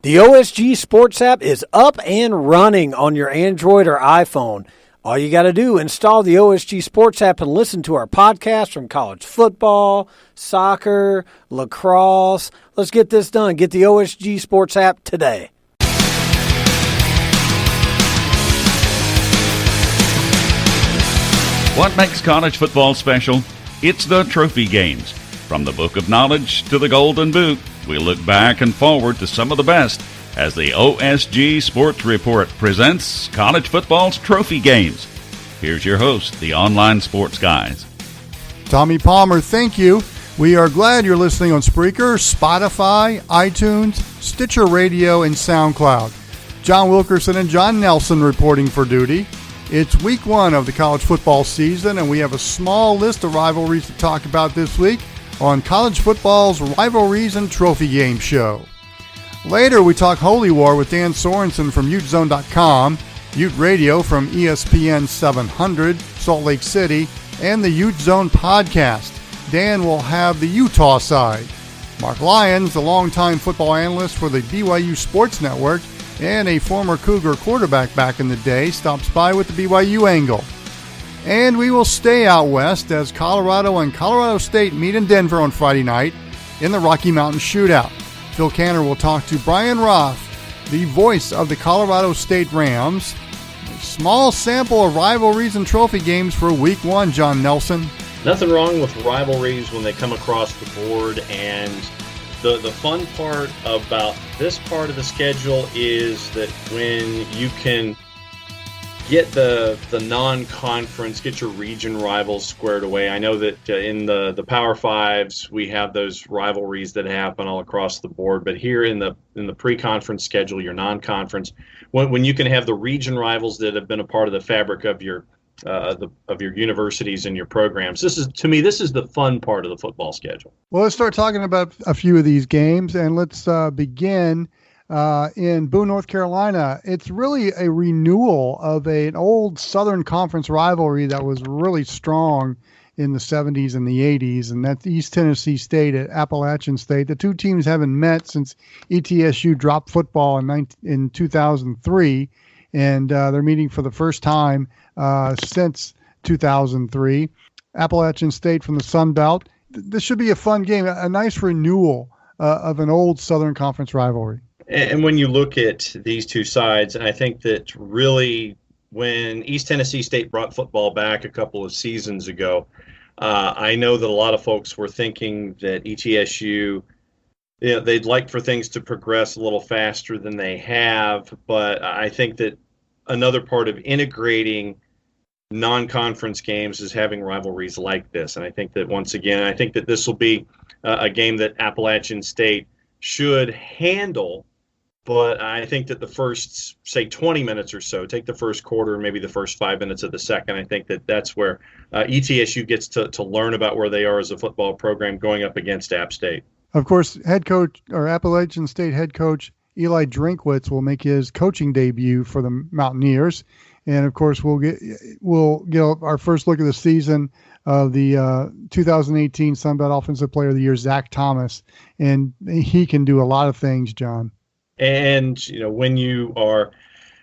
The OSG Sports app is up and running on your Android or iPhone. All you got to do, install the OSG Sports app and listen to our podcast from college football, soccer, lacrosse. Let's get this done. Get the OSG Sports app today. What makes college football special? It's the trophy games. From the Book of Knowledge to the Golden Boot, we look back and forward to some of the best as the OSG Sports Report presents college football's trophy games. Here's your host, the Online Sports Guys. Tommy Palmer, thank you. We are glad you're listening on Spreaker, Spotify, iTunes, Stitcher Radio, and SoundCloud. John Wilkerson and John Nelson reporting for duty. It's week one of the college football season, and we have a small list of rivalries to talk about this week on college football's Rivalries and Trophy Game Show. Later, we talk Holy War with Dan Sorensen from UteZone.com, Ute Radio from ESPN 700, Salt Lake City, and the Ute Zone podcast. Dan will have the Utah side. Marc Lyons, a longtime football analyst for the BYU Sports Network and a former Cougar quarterback back in the day, stops by with the BYU angle. And we will stay out west as Colorado and Colorado State meet in Denver on Friday night in the Rocky Mountain Showdown. Phil Canner will talk to Brian Roth, the voice of the Colorado State Rams. A small sample of rivalries and trophy games for week one, John Nelson. Nothing wrong with rivalries when they come across the board, and the fun part about this part of the schedule is that when you can get the non-conference, get your region rivals squared away. I know that in the Power Fives, we have those rivalries that happen all across the board. But here in the pre-conference schedule, your non-conference, when you can have the region rivals that have been a part of the fabric of your universities and your programs, this is the fun part of the football schedule. Well, let's start talking about a few of these games, and let's begin in Boone, North Carolina. It's really a renewal of an old Southern Conference rivalry that was really strong in the 70s and the 80s, and that's East Tennessee State at Appalachian State. The two teams haven't met since ETSU dropped football in 2003, and they're meeting for the first time since 2003. Appalachian State from the Sun Belt. This should be a fun game, a nice renewal of an old Southern Conference rivalry. And when you look at these two sides, and I think that really when East Tennessee State brought football back a couple of seasons ago, I know that a lot of folks were thinking that ETSU, they'd like for things to progress a little faster than they have. But I think that another part of integrating non-conference games is having rivalries like this. And I think that once again, I think that this will be a game that Appalachian State should handle. But I think that the first, say, 20 minutes or so, take the first quarter, maybe the first 5 minutes of the second, I think that that's where ETSU gets to learn about where they are as a football program going up against App State. Of course, head coach or Appalachian State head coach Eli Drinkwitz will make his coaching debut for the Mountaineers. And, of course, we'll get our first look at the season of the 2018 Sun Belt Offensive Player of the Year, Zach Thomas. And he can do a lot of things, John. And, when you are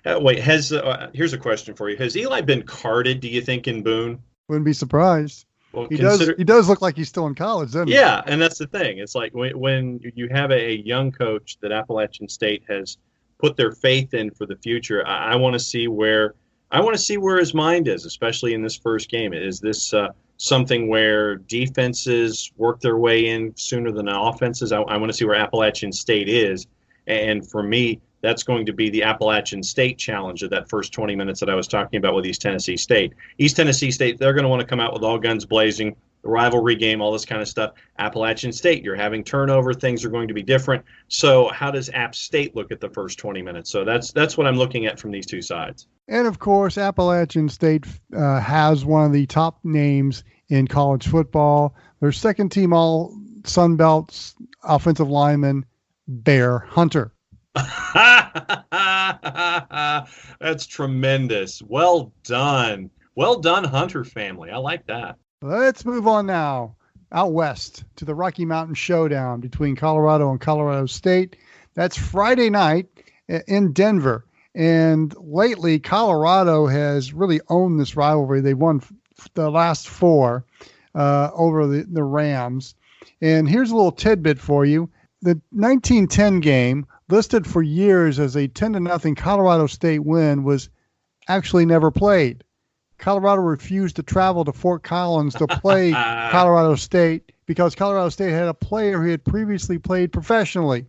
here's a question for you. Has Eli been carded, do you think, in Boone? Wouldn't be surprised. Well, he does look like he's still in college, doesn't he? Yeah, and that's the thing. It's like when you have a young coach that Appalachian State has put their faith in for the future, I want to see where his mind is, especially in this first game. Is this something where defenses work their way in sooner than offenses? I want to see where Appalachian State is. And for me, that's going to be the Appalachian State challenge of that first 20 minutes that I was talking about with East Tennessee State. East Tennessee State, they're going to want to come out with all guns blazing, the rivalry game, all this kind of stuff. Appalachian State, you're having turnover. Things are going to be different. So how does App State look at the first 20 minutes? So that's what I'm looking at from these two sides. And, of course, Appalachian State has one of the top names in college football. Their second team all Sun Belt's offensive lineman, Bear Hunter. That's tremendous. Well done. Well done, Hunter family. I like that. Let's move on now out west to the Rocky Mountain Showdown between Colorado and Colorado State. That's Friday night in Denver. And lately, Colorado has really owned this rivalry. They've won the last 4 over the Rams. And here's a little tidbit for you. The 1910 game, listed for years as a 10-0 Colorado State win, was actually never played. Colorado refused to travel to Fort Collins to play Colorado State because Colorado State had a player who had previously played professionally,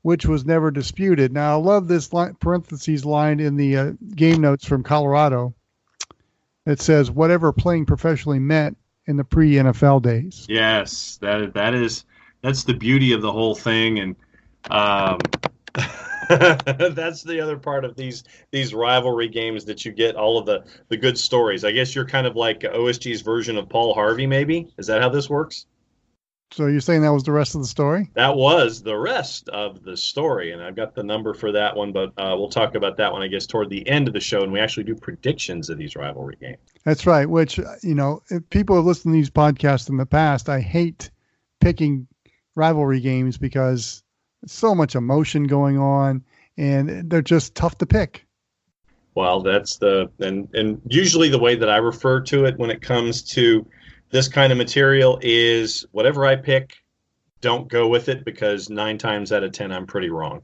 which was never disputed. Now, I love this parentheses line in the game notes from Colorado. It says, whatever playing professionally meant in the pre-NFL days. Yes, that's the beauty of the whole thing. And that's the other part of these rivalry games, that you get all of the good stories. I guess you're kind of like OSG's version of Paul Harvey, maybe? Is that how this works? So you're saying that was the rest of the story? That was the rest of the story, and I've got the number for that one, but we'll talk about that one, I guess, toward the end of the show, and we actually do predictions of these rivalry games. That's right, which, if people have listened to these podcasts in the past, I hate picking rivalry games because there's so much emotion going on, and they're just tough to pick. Well, that's and usually the way that I refer to it when it comes to this kind of material is whatever I pick, don't go with it, because 9 times out of 10, I'm pretty wrong.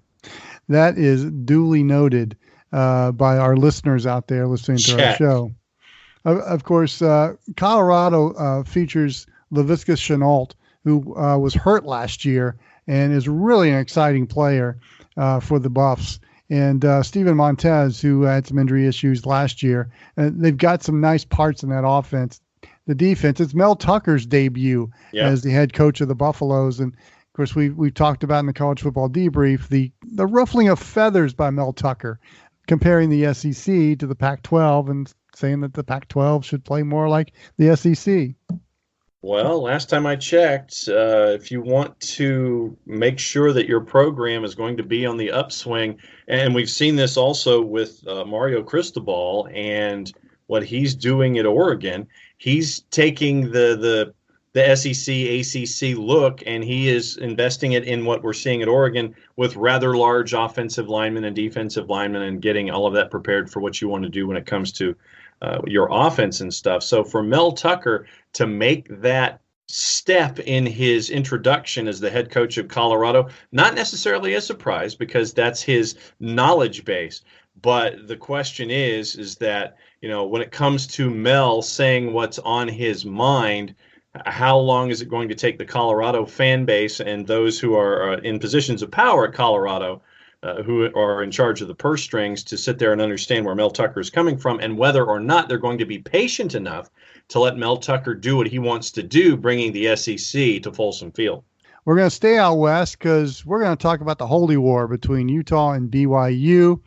That is duly noted by our listeners out there listening to our show. Of course, Colorado features Laviscus Chenault, who was hurt last year and is really an exciting player for the Buffs. And Steven Montez, who had some injury issues last year. They've got some nice parts in that offense. The defense, it's Mel Tucker's debut as the head coach of the Buffaloes. And, of course, we've talked about in the college football debrief the ruffling of feathers by Mel Tucker, comparing the SEC to the Pac-12 and saying that the Pac-12 should play more like the SEC. Well, last time I checked, if you want to make sure that your program is going to be on the upswing, and we've seen this also with Mario Cristobal and what he's doing at Oregon, he's taking the SEC, ACC look, and he is investing it in what we're seeing at Oregon with rather large offensive linemen and defensive linemen, and getting all of that prepared for what you want to do when it comes to your offense and stuff. So for Mel Tucker to make that step in his introduction as the head coach of Colorado, not necessarily a surprise because that's his knowledge base. But the question is that, when it comes to Mel saying what's on his mind, how long is it going to take the Colorado fan base and those who are in positions of power at Colorado, who are in charge of the purse strings, to sit there and understand where Mel Tucker is coming from, and whether or not they're going to be patient enough to let Mel Tucker do what he wants to do, bringing the SEC to Folsom Field. We're going to stay out west because we're going to talk about the Holy War between Utah and BYU.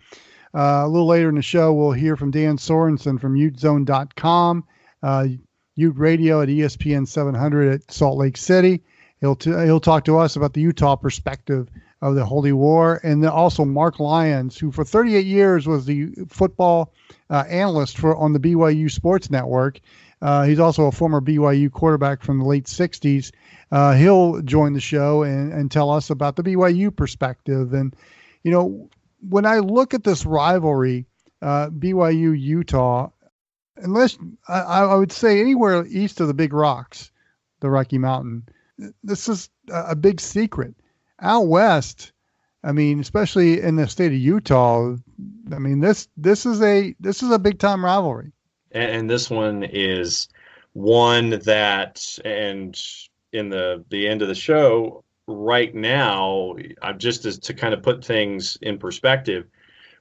A little later in the show, we'll hear from Dan Sorensen from utezone.com, Ute Radio at ESPN 700 at Salt Lake City. He'll talk to us about the Utah perspective of the Holy War, and then also Marc Lyons, who for 38 years was the football analyst on the BYU Sports Network. He's also a former BYU quarterback from the late 60s. He'll join the show and tell us about the BYU perspective. And, when I look at this rivalry, BYU-Utah, unless I would say anywhere east of the Big Rocks, the Rocky Mountain, this is a big secret. Out west, especially in the state of Utah, this is a big time rivalry. And this one is one that, and in the end of the show right now, just as to kind of put things in perspective,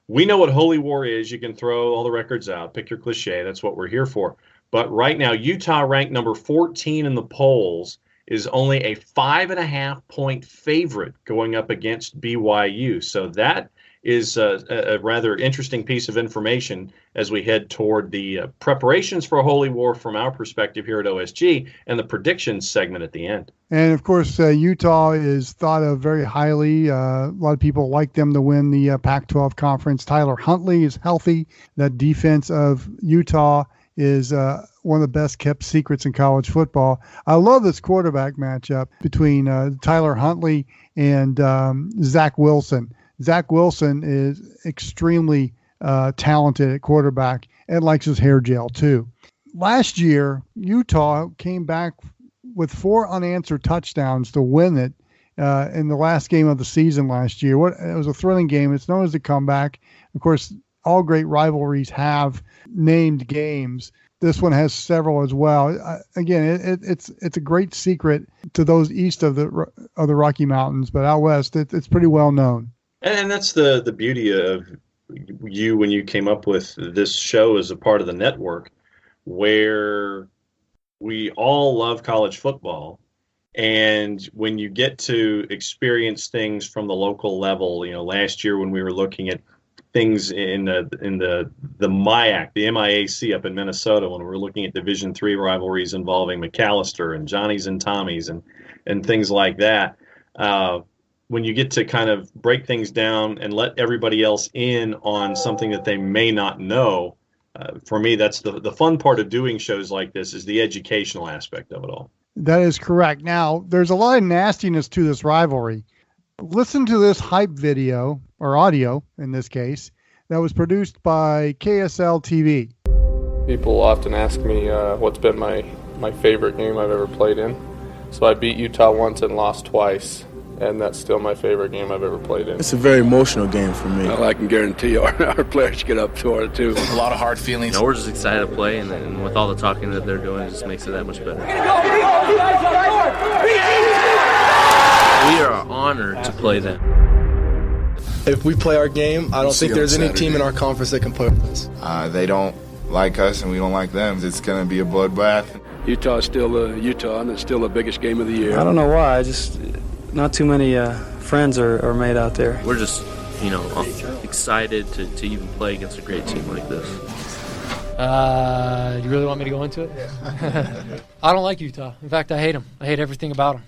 we know what Holy War is. You can throw all the records out, pick your cliche. That's what we're here for. But right now, Utah, ranked number 14 in the polls, is only a 5.5 point favorite going up against BYU. So that is a rather interesting piece of information as we head toward the preparations for a Holy War from our perspective here at OSG, and the predictions segment at the end. And of course, Utah is thought of very highly. A lot of people like them to win the Pac-12 conference. Tyler Huntley is healthy. That defense of Utah is one of the best kept secrets in college football. I love this quarterback matchup between Tyler Huntley and Zach Wilson. Zach Wilson is extremely talented at quarterback and likes his hair gel too. Last year, Utah came back with 4 unanswered touchdowns to win it in the last game of the season last year. It was a thrilling game. It's known as the comeback. Of course, all great rivalries have named games. This one has several as well. Again, it's a great secret to those east of the Rocky Mountains, but out west, it's pretty well known. And that's the beauty of you when you came up with this show as a part of the network, where we all love college football. And when you get to experience things from the local level, last year when we were looking at things in the MIAC, the MIAC up in Minnesota, when we were looking at Division III rivalries involving McAllister and Johnny's and Tommy's and things like that, when you get to kind of break things down and let everybody else in on something that they may not know, for me, that's the fun part of doing shows like this, is the educational aspect of it all. That is correct. Now, there's a lot of nastiness to this rivalry. Listen to this hype video, or audio in this case, that was produced by KSL TV. People often ask me what's been my favorite game I've ever played in. So I beat Utah once and lost twice, and that's still my favorite game I've ever played in. It's a very emotional game for me. Well, I can guarantee our players get up for it, too. A lot of hard feelings. We're just excited to play, and with all the talking that they're doing, it just makes it that much better. We are honored to play them. If we play our game, I don't think there's any team in our conference that can play with us. They don't like us, and we don't like them. It's going to be a bloodbath. Utah is still Utah, and it's still the biggest game of the year. I don't know why. Not too many friends are made out there. We're just, excited to even play against a great team like this. You really want me to go into it? I don't like Utah. In fact, I hate them. I hate everything about them.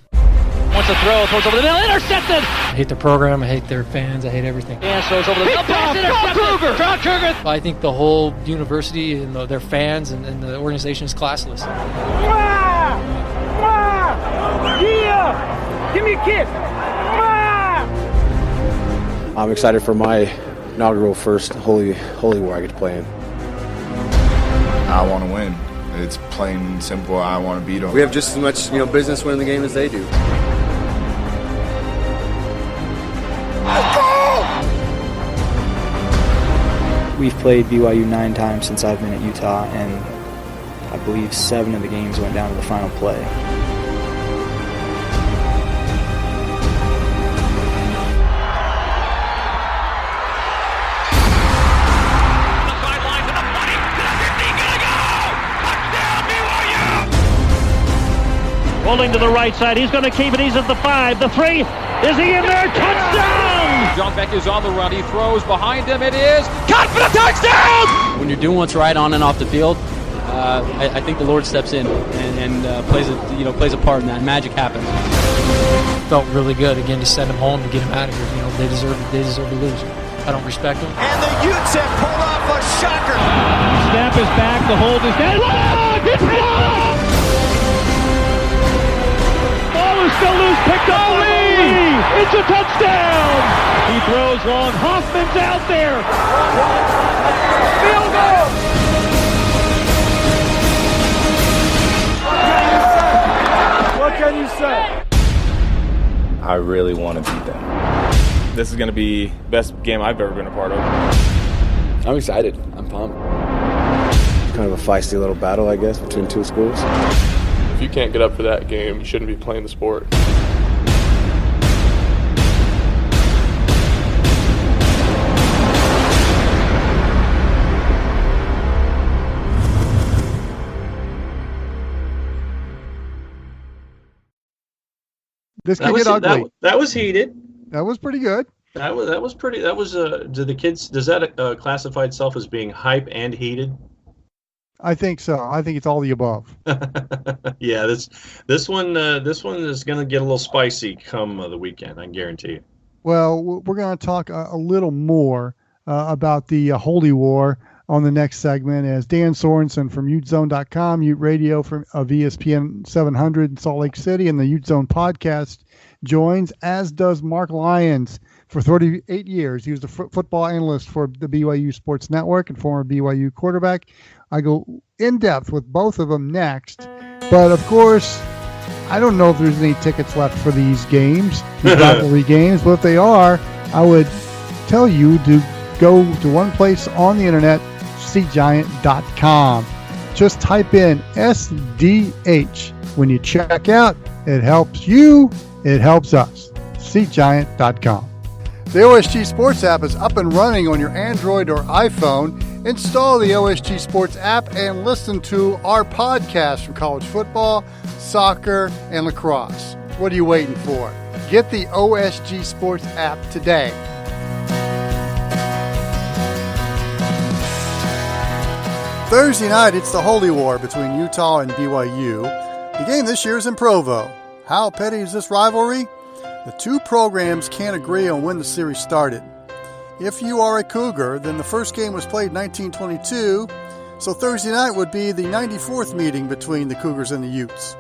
Wants to throw, throws over the middle, intercepted! I hate their program, I hate their fans, I hate everything. Yeah, throws over the middle, pass intercepted! Draw Cougar! I think the whole university and their fans and the organization is classless. Yeah! Give me a kiss! I'm excited for my inaugural first Holy War I get to play in. I want to win. It's plain and simple. I want to beat them. We have just as much business winning the game as they do. We've played BYU 9 times since I've been at Utah, and I believe 7 of the games went down to the final play. Rolling to the right side, he's going to keep it, he's at the 5, the 3, is he in there? Touchdown! John Beck is on the run, he throws behind him, it is caught for the touchdown! When you're doing what's right on and off the field, I think the Lord steps in and plays a part in that. Magic happens. Felt really good again to send them home to get them out of here. They deserve to lose. I don't respect them. And the Utes have pulled off a shocker. Snap is back, the hold is down. It's blocked! Ball is still loose, picked up by Lee. It's a touchdown. He throws long. Hoffman's out there. Field goal. What can you say? I really want to beat them. This is going to be the best game I've ever been a part of. I'm excited. I'm pumped. Kind of a feisty little battle, I guess, between two schools. If you can't get up for that game, you shouldn't be playing the sport. This could get ugly. That was heated. That was pretty good. That was pretty. That was. Do the kids? Does that classify itself as being hype and heated? I think so. I think it's all the above. Yeah, this one is going to get a little spicy come the weekend. I guarantee you. Well, we're going to talk a little more about the Holy War on the next segment as Dan Sorensen from UteZone.com, Ute Radio of ESPN 700 in Salt Lake City, and the Ute Zone podcast joins, as does Marc Lyons. For 38 years, he was the football analyst for the BYU Sports Network and former BYU quarterback. I go in depth with both of them next, but of course, I don't know if there's any tickets left for these games, these rivalry games, but if they are, I would tell you to go to one place on the internet, SeatGiant.com. Just type in SDH. When you check out, it helps you, it helps us. SeatGiant.com. The OSG Sports app is up and running on your Android or iPhone. Install the OSG Sports app and listen to our podcast from college football, soccer, and lacrosse. What are you waiting for? Get the OSG Sports app today. Thursday night, it's the Holy War between Utah and BYU. The game this year is in Provo. How petty is this rivalry? The two programs can't agree on when the series started. If you are a Cougar, then the first game was played in 1922, so Thursday night would be the 94th meeting between the Cougars and the Utes.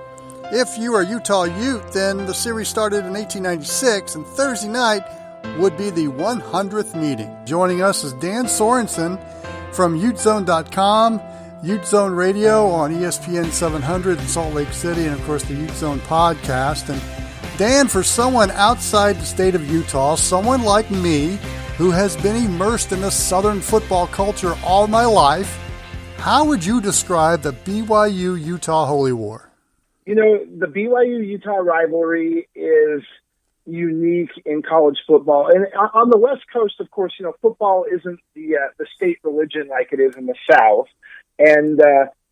If you are Utah Ute, then the series started in 1896, and Thursday night would be the 100th meeting. Joining us is Dan Sorensen from UteZone.com, Ute Zone Radio on ESPN 700 in Salt Lake City, and of course the Ute Zone podcast. And Dan, for someone outside the state of Utah, someone like me who has been immersed in the Southern football culture all my life, how would you describe the BYU-Utah Holy War? You know, the BYU-Utah rivalry is unique in college football. And on the West Coast, of course, you know, football isn't the state religion like it is in the South. And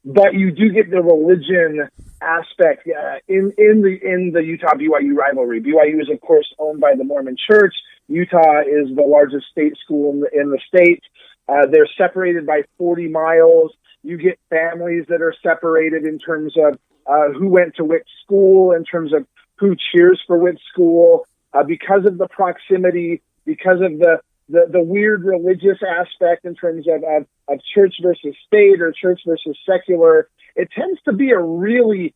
but you do get the religion aspect in the Utah-BYU rivalry. BYU is, of course, owned by the Mormon Church. Utah is the largest state school in the state. They're separated by 40 miles. You get families that are separated in terms of who went to which school, in terms of who cheers for which school, because of the proximity, because of the weird religious aspect in terms of church versus state or church versus secular. It tends to be a really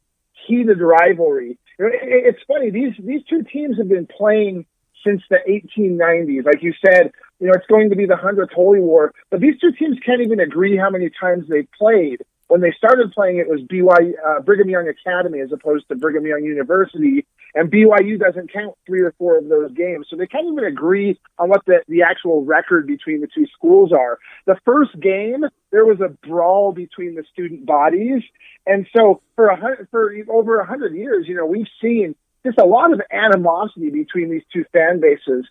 heated rivalry. It's funny, these two teams have been playing since the 1890s. Like you said, you know, it's going to be the 100th Holy War, but these two teams can't even agree how many times they played. When they started playing, it was Brigham Young Academy as opposed to Brigham Young University, and BYU doesn't count 3 or 4 of those games. So they can't even agree on what the actual record between the two schools are. The first game, there was a brawl between the student bodies, and so for over 100 years, you know, we've seen just a lot of animosity between these two fan bases.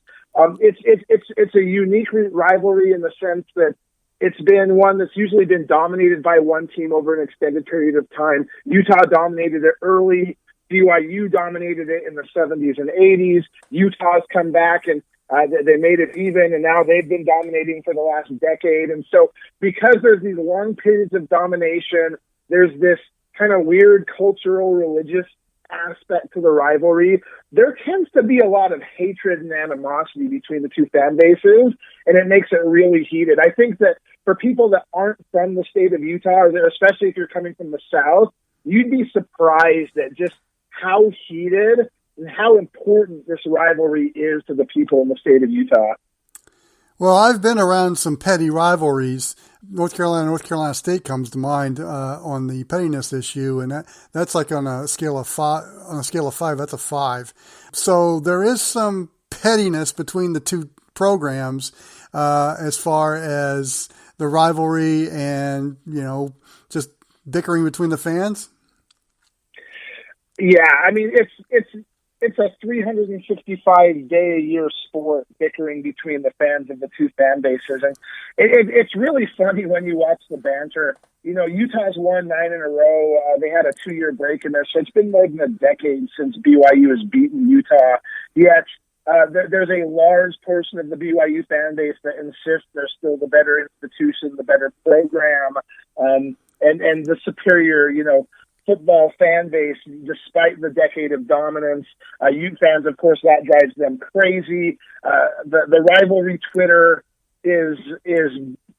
It's a unique rivalry in the sense that it's been one that's usually been dominated by one team over an extended period of time. Utah dominated it early. BYU dominated it in the 70s and 80s. Utah's come back and they made it even, and now they've been dominating for the last decade. And so because there's these long periods of domination, there's this kind of weird cultural, religious aspect to the rivalry. There tends to be a lot of hatred and animosity between the two fan bases, and it makes it really heated. I think that for people that aren't from the state of Utah, or especially if you're coming from the South, you'd be surprised at just how heated and how important this rivalry is to the people in the state of Utah. Well, I've been around some petty rivalries. North Carolina State comes to mind on the pettiness issue, and that's like on a scale of 5. On a scale of 5, that's a 5. So there is some pettiness between the two programs as far as the rivalry and, you know, just bickering between the fans. Yeah, I mean it's a 365-day-a-year sport, bickering between the fans of the two fan bases. And it's really funny when you watch the banter. You know, Utah's won 9 in a row. They had a 2-year break in there, so it's been more than a decade since BYU has beaten Utah. Yet there's a large portion of the BYU fan base that insists they're still the better institution, the better program, and the superior, you know, football fan base, despite the decade of dominance. Ute fans, of course, that drives them crazy. The rivalry Twitter is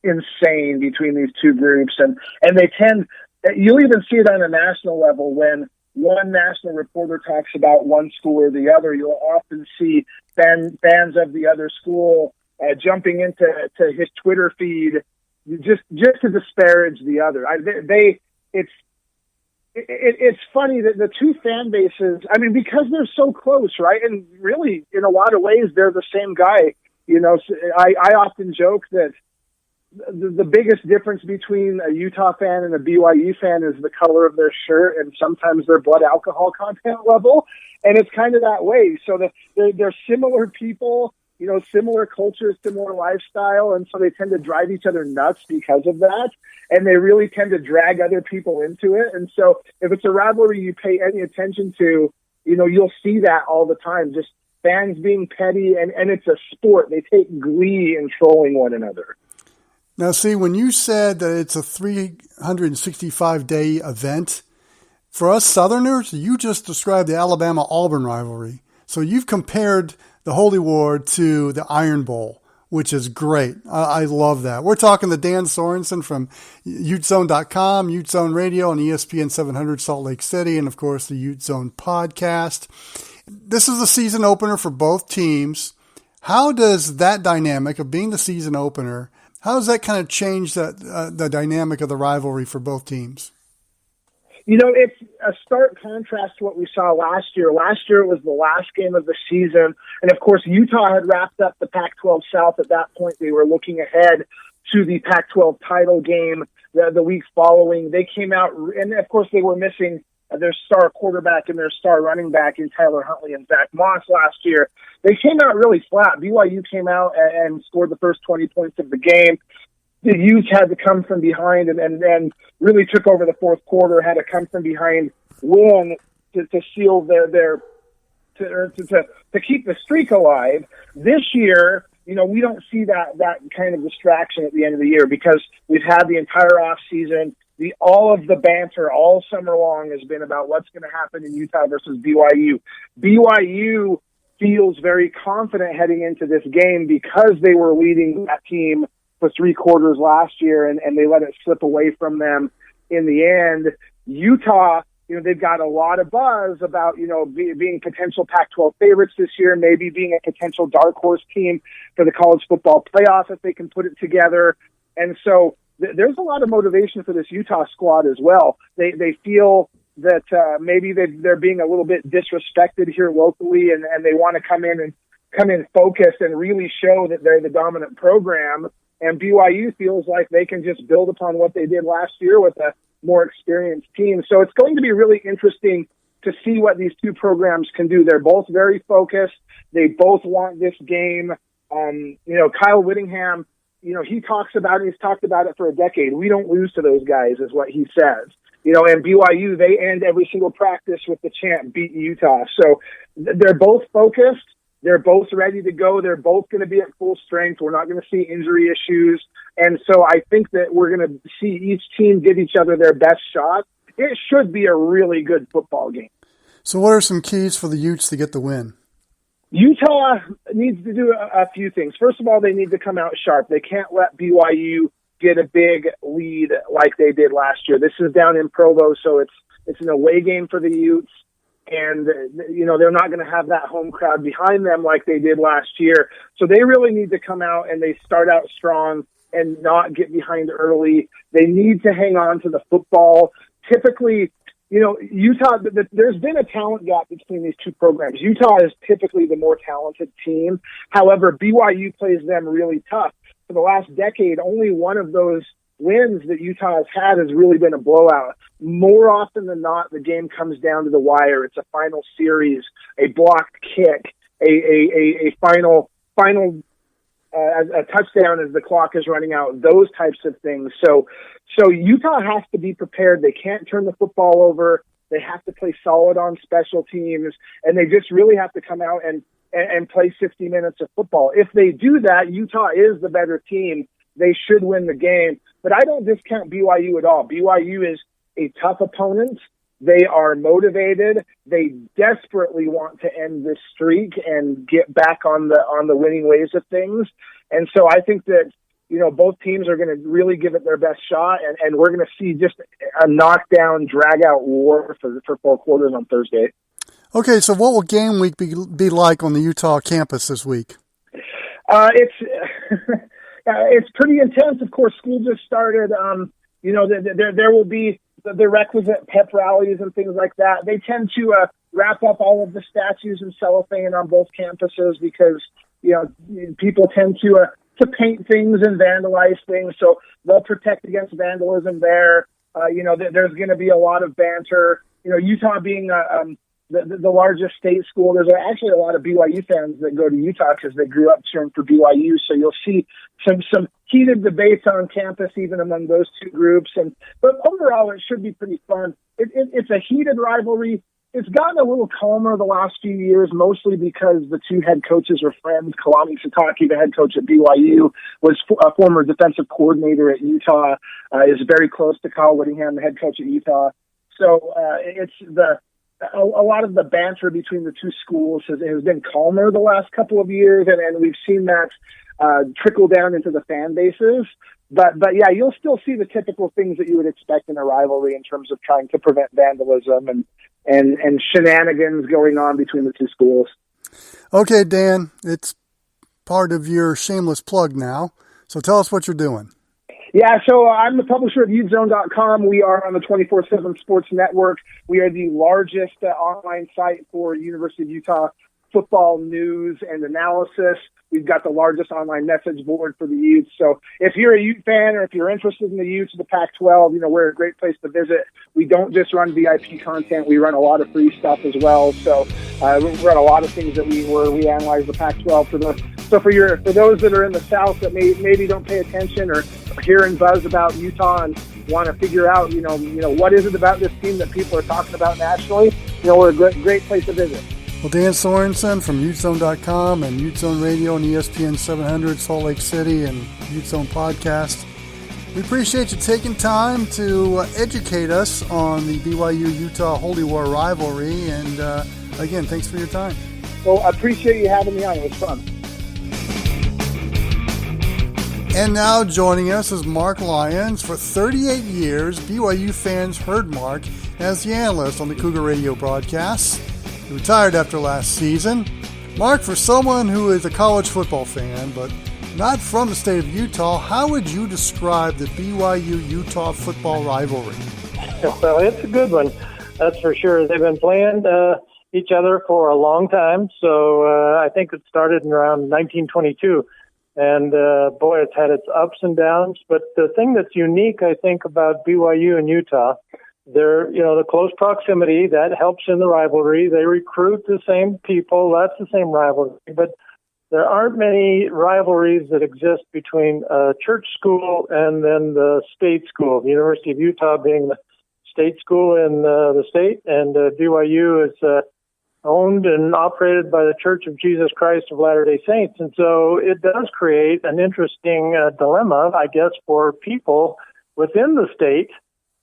insane between these two groups, and they tend. You'll even see it on a national level when one national reporter talks about one school or the other. You'll often see fans of the other school jumping into his Twitter feed just to disparage the other. It's funny that the two fan bases, I mean, because they're so close, right? And really, in a lot of ways, they're the same guy. You know, I often joke that the biggest difference between a Utah fan and a BYU fan is the color of their shirt and sometimes their blood alcohol content level. And it's kind of that way. So they're similar people, you know, similar cultures, similar lifestyle. And so they tend to drive each other nuts because of that. And they really tend to drag other people into it. And so if it's a rivalry you pay any attention to, you know, you'll see that all the time, just fans being petty. And it's a sport. They take glee in trolling one another. Now, see, when you said that it's a 365-day event, for us Southerners, you just described the Alabama-Auburn rivalry. So you've compared the Holy War to the Iron Bowl, which is great. I love that. We're talking to Dan Sorensen from UteZone.com, Ute Zone Radio, and ESPN 700 Salt Lake City, and, of course, the Ute Zone podcast. This is the season opener for both teams. How does that dynamic of being the season opener, how does that kind of change the dynamic of the rivalry for both teams? You know, it's a stark contrast to what we saw last year. Last year it was the last game of the season. And, of course, Utah had wrapped up the Pac-12 South. At that point, they were looking ahead to the Pac-12 title game the week following. They came out, and, of course, they were missing their star quarterback and their star running back in Tyler Huntley and Zach Moss last year. They came out really flat. BYU came out and scored the first 20 points of the game. The Utes had to come from behind and really took over the fourth quarter, had to come from behind win to seal to keep the streak alive. This year, you know, we don't see that kind of distraction at the end of the year because we've had the entire off season. All of the banter all summer long has been about what's going to happen in Utah versus BYU. BYU feels very confident heading into this game because they were leading that team for three quarters last year and they let it slip away from them in the end. Utah, you know, they've got a lot of buzz about, you know, being potential Pac-12 favorites this year, maybe being a potential dark horse team for the college football playoff if they can put it together. And so there's a lot of motivation for this Utah squad as well. They feel that maybe they're being a little bit disrespected here locally, and they want to come in focused and really show that they're the dominant program. And BYU feels like they can just build upon what they did last year with a more experienced team. So it's going to be really interesting to see what these two programs can do. They're both very focused. They both want this game. You know, Kyle Whittingham, you know, he's talked about it for a decade. We don't lose to those guys is what he says. You know, and BYU, they end every single practice with the chant, beat Utah. So they're both focused. They're both ready to go. They're both going to be at full strength. We're not going to see injury issues. And so I think that we're going to see each team give each other their best shot. It should be a really good football game. So what are some keys for the Utes to get the win? Utah needs to do a few things. First of all, they need to come out sharp. They can't let BYU get a big lead like they did last year. This is down in Provo, so it's an away game for the Utes. And, you know, they're not going to have that home crowd behind them like they did last year. So they really need to come out and they start out strong and not get behind early. They need to hang on to the football. Typically, you know, Utah, there's been a talent gap between these two programs. Utah is typically the more talented team. However, BYU plays them really tough. For the last decade, only one of those wins that Utah has had has really been a blowout. More often than not, the game comes down to the wire. It's a final series, a blocked kick, a final a touchdown as the clock is running out, those types of things. So Utah has to be prepared. They can't turn the football over. They have to play solid on special teams, and they just really have to come out and play 60 minutes of football. If they do that, Utah is the better team. They should win the game. But I don't discount BYU at all. BYU is a tough opponent. They are motivated. They desperately want to end this streak and get back on the winning ways of things. And so I think that both teams are going to really give it their best shot, and we're going to see just a knockdown, drag-out war for 4 quarters on Thursday. Okay, so what will game week be like on the Utah campus this week? It's pretty intense. Of course, school just started. There will be the requisite pep rallies and things like that. They tend to wrap up all of the statues in cellophane on both campuses because people tend to paint things and vandalize things, so they'll protect against vandalism there. There's going to be a lot of banter. Utah being the largest state school, there's actually a lot of BYU fans that go to Utah because they grew up cheering for BYU. So you'll see some heated debates on campus, even among those two groups. But overall, it should be pretty fun. It's a heated rivalry. It's gotten a little calmer the last few years, mostly because the two head coaches are friends. Kalani Sitake, the head coach at BYU, was a former defensive coordinator at Utah, is very close to Kyle Whittingham, the head coach at Utah. So a lot of the banter between the two schools has been calmer the last couple of years, and we've seen that trickle down into the fan bases. But yeah, you'll still see the typical things that you would expect in a rivalry in terms of trying to prevent vandalism and shenanigans going on between the two schools. Okay, Dan, it's part of your shameless plug now. So tell us what you're doing. Yeah, so I'm the publisher of UteZone.com. We are on the 24/7 Sports Network. We are the largest online site for University of Utah football news and analysis. We've got the largest online message board for the Utes. So if you're a Ute fan or if you're interested in the Utes of the Pac-12, we're a great place to visit. We don't just run VIP content. We run a lot of free stuff as well. So we run a lot of things that we analyze the Pac-12 for the. So for those that are in the South that maybe don't pay attention or hearing buzz about Utah and want to figure out, what is it about this team that people are talking about nationally, we're a great place to visit. Well, Dan Sorensen from UteZone.com and UteZone Radio and ESPN 700 Salt Lake City and UteZone Podcast. We appreciate you taking time to educate us on the BYU-Utah Holy War rivalry. And again, thanks for your time. Well, I appreciate you having me on. It was fun. And now joining us is Marc Lyons. For 38 years, BYU fans heard Marc as the analyst on the Cougar radio broadcasts. He retired after last season. Marc, for someone who is a college football fan, but not from the state of Utah, how would you describe the BYU-Utah football rivalry? Well, it's a good one, that's for sure. They've been playing each other for a long time, so I think it started in around 1922. And, boy, it's had its ups and downs. But the thing that's unique, I think, about BYU and Utah, they're, the close proximity, that helps in the rivalry. They recruit the same people. That's the same rivalry. But there aren't many rivalries that exist between a church school and then the state school, the University of Utah being the state school in the state, and BYU is owned and operated by the Church of Jesus Christ of Latter-day Saints. And so it does create an interesting dilemma, I guess, for people within the state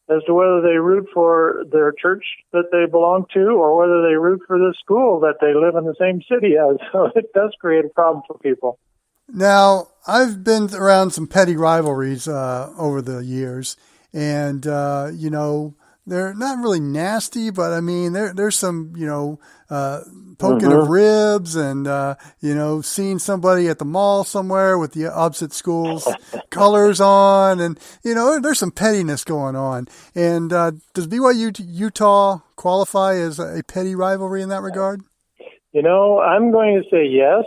as to whether they root for their church that they belong to or whether they root for the school that they live in the same city as. So it does create a problem for people. Now, I've been around some petty rivalries over the years, and, they're not really nasty, but I mean, there's some, poking of ribs and, seeing somebody at the mall somewhere with the opposite school's colors on. And, there's some pettiness going on. And does BYU-Utah qualify as a petty rivalry in that regard? I'm going to say yes.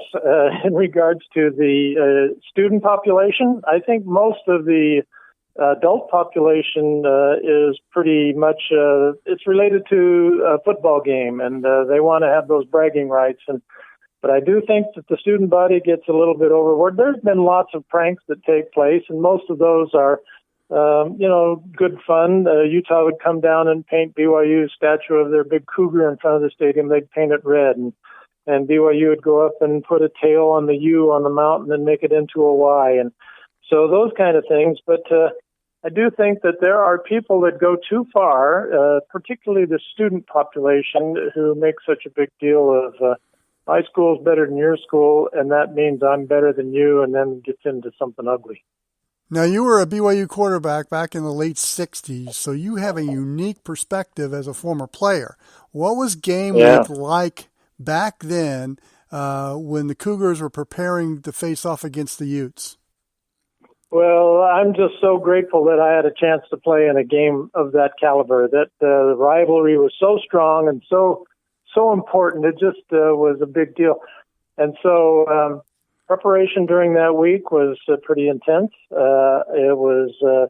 In regards to the student population, I think most of the adult population is pretty much it's related to a football game, and they want to have those bragging rights. But I do think that the student body gets a little bit overboard. There's been lots of pranks that take place, and most of those are good fun. Utah would come down and paint BYU's statue of their big cougar in front of the stadium. They'd paint it red, and BYU would go up and put a tail on the U on the mountain and make it into a Y, and so those kind of things. But I do think that there are people that go too far, particularly the student population, who make such a big deal of my school's better than your school, and that means I'm better than you, and then gets into something ugly. Now, you were a BYU quarterback back in the late 60s, so you have a unique perspective as a former player. What was game week like back then when the Cougars were preparing to face off against the Utes? Well, I'm just so grateful that I had a chance to play in a game of that caliber, that the rivalry was so strong and so important. It just was a big deal. And so preparation during that week was pretty intense. It was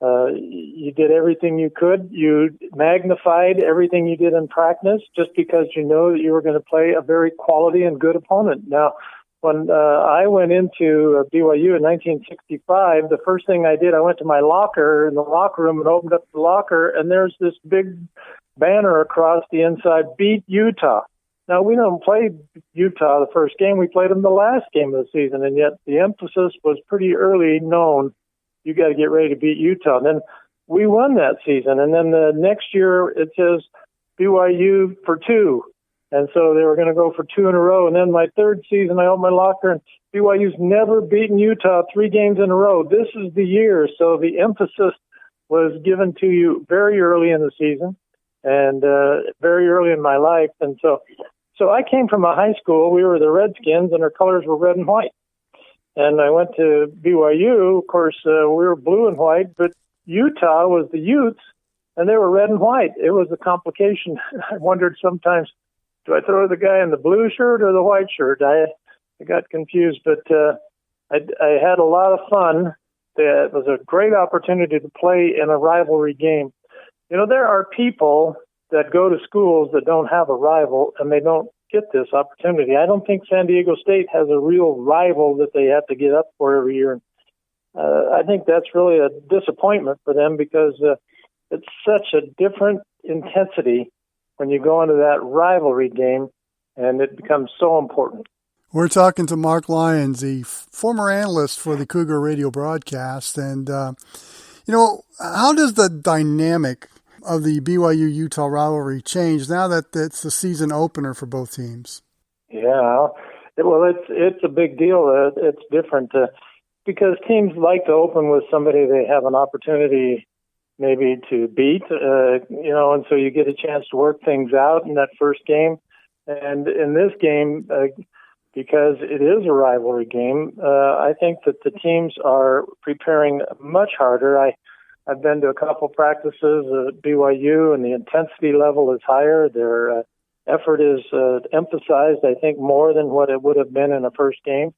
you did everything you could. You magnified everything you did in practice just because you know that you were going to play a very quality and good opponent. Now, when I went into BYU in 1965, the first thing I did, I went to my locker in the locker room and opened up the locker, and there's this big banner across the inside, "Beat Utah." Now, we don't play Utah the first game. We played them the last game of the season, and yet the emphasis was pretty early known. You got to get ready to beat Utah. And then we won that season, and then the next year it says BYU for 2. And so they were going to go for 2 in a row. And then my third season, I opened my locker, and BYU's never beaten Utah 3 games in a row. This is the year. So the emphasis was given to you very early in the season and very early in my life. And so I came from a high school. We were the Redskins, and our colors were red and white. And I went to BYU. Of course, we were blue and white, but Utah was the Utes, and they were red and white. It was a complication. I wondered sometimes, do I throw the guy in the blue shirt or the white shirt? I got confused, but I had a lot of fun. It was a great opportunity to play in a rivalry game. You know, there are people that go to schools that don't have a rival, and they don't get this opportunity. I don't think San Diego State has a real rival that they have to get up for every year. I think that's really a disappointment for them because it's such a different intensity when you go into that rivalry game, and it becomes so important. We're talking to Marc Lyons, the former analyst for the Cougar radio broadcast. And, how does the dynamic of the BYU-Utah rivalry change now that it's the season opener for both teams? Yeah, well, it's a big deal. It's different because teams like to open with somebody they have an opportunity maybe to beat, and so you get a chance to work things out in that first game. And in this game, because it is a rivalry game, I think that the teams are preparing much harder. I've been to a couple practices at BYU, and the intensity level is higher. Their effort is emphasized, I think, more than what it would have been in a first game.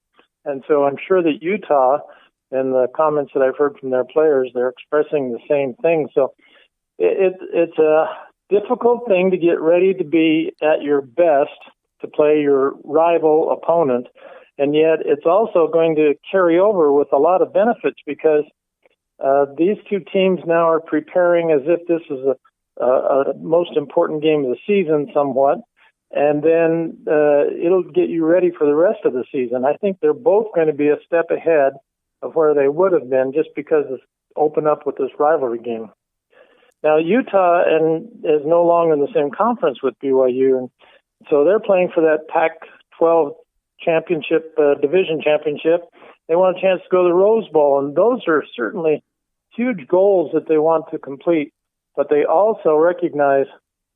And so I'm sure that Utah, and the comments that I've heard from their players, they're expressing the same thing. So it's a difficult thing to get ready to be at your best to play your rival opponent, and yet it's also going to carry over with a lot of benefits because these two teams now are preparing as if this is a most important game of the season somewhat, and then it'll get you ready for the rest of the season. I think they're both going to be a step ahead of where they would have been just because it's open up with this rivalry game. Now, Utah is no longer in the same conference with BYU, and so they're playing for that Pac-12 championship, division championship. They want a chance to go to the Rose Bowl, and those are certainly huge goals that they want to complete, but they also recognize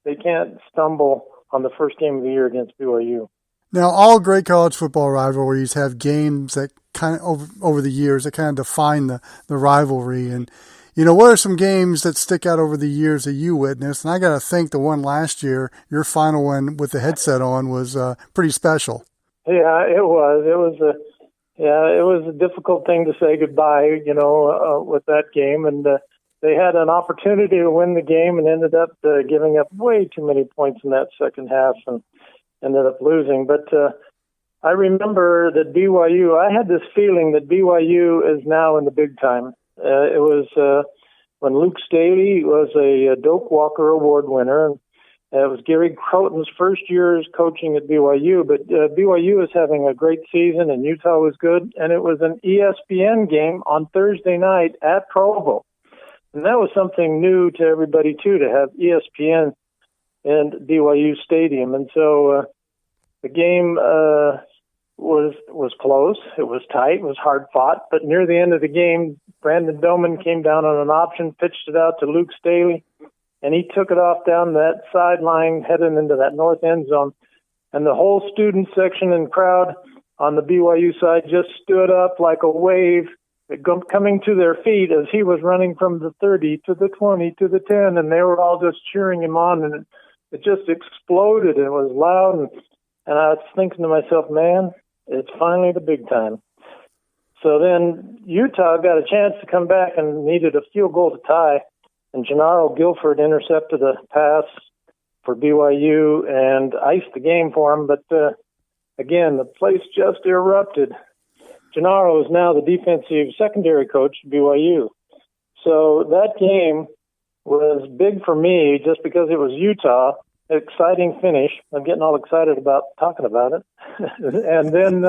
they can't stumble on the first game of the year against BYU. Now, all great college football rivalries have games that kind of over the years that kind of define the rivalry. And, what are some games that stick out over the years that you witnessed? And I got to think the one last year, your final one with the headset on, was pretty special. Yeah, it was. It was a difficult thing to say goodbye, with that game. And they had an opportunity to win the game and ended up giving up way too many points in that second half and ended up losing. But I remember that BYU, I had this feeling that BYU is now in the big time. It was when Luke Staley was a Doak Walker Award winner. And it was Gary Croton's first year coaching at BYU, but BYU was having a great season and Utah was good. And it was an ESPN game on Thursday night at Provo. And that was something new to everybody, too, to have ESPN and BYU Stadium. And so The game was close. It was tight. It was hard fought. But near the end of the game, Brandon Doman came down on an option, pitched it out to Luke Staley, and he took it off down that sideline, heading into that north end zone. And the whole student section and crowd on the BYU side just stood up like a wave, coming to their feet as he was running from the 30 to the 20 to the 10, and they were all just cheering him on, and it just exploded. It was loud, and I was thinking to myself, man, it's finally the big time. So then Utah got a chance to come back and needed a field goal to tie, and Gennaro Guilford intercepted a pass for BYU and iced the game for him. But again, the place just erupted. Gennaro is now the defensive secondary coach at BYU. So that game was big for me just because it was Utah. Exciting finish. I'm getting all excited about talking about it. And then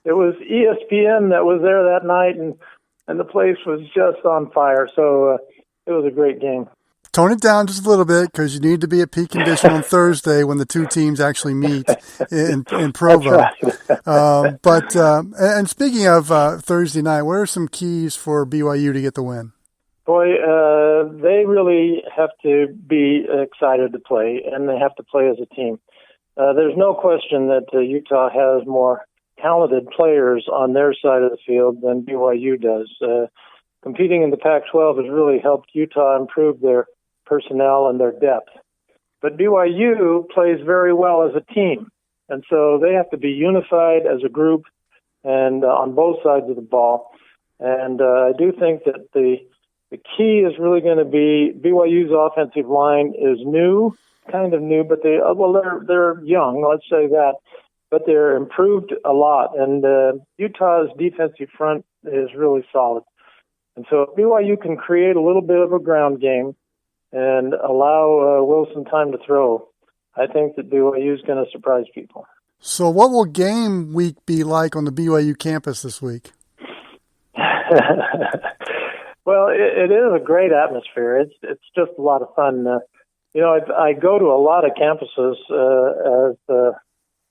it was ESPN that was there that night, and the place was just on fire. So it was a great game. Tone it down just a little bit because you need to be at peak condition on Thursday when the two teams actually meet in Provo. That's right. And speaking of Thursday night, what are some keys for BYU to get the win? Boy, they really have to be excited to play, and they have to play as a team. There's no question that Utah has more talented players on their side of the field than BYU does. Competing in the Pac-12 has really helped Utah improve their personnel and their depth. But BYU plays very well as a team, and so they have to be unified as a group and on both sides of the ball. And I do think that the key is really going to be BYU's offensive line is new, kind of new, but they're young, let's say that, but they're improved a lot. And Utah's defensive front is really solid. And so if BYU can create a little bit of a ground game and allow Wilson time to throw, I think that BYU is going to surprise people. So what will game week be like on the BYU campus this week? Well, it is a great atmosphere. It's just a lot of fun. I go to a lot of campuses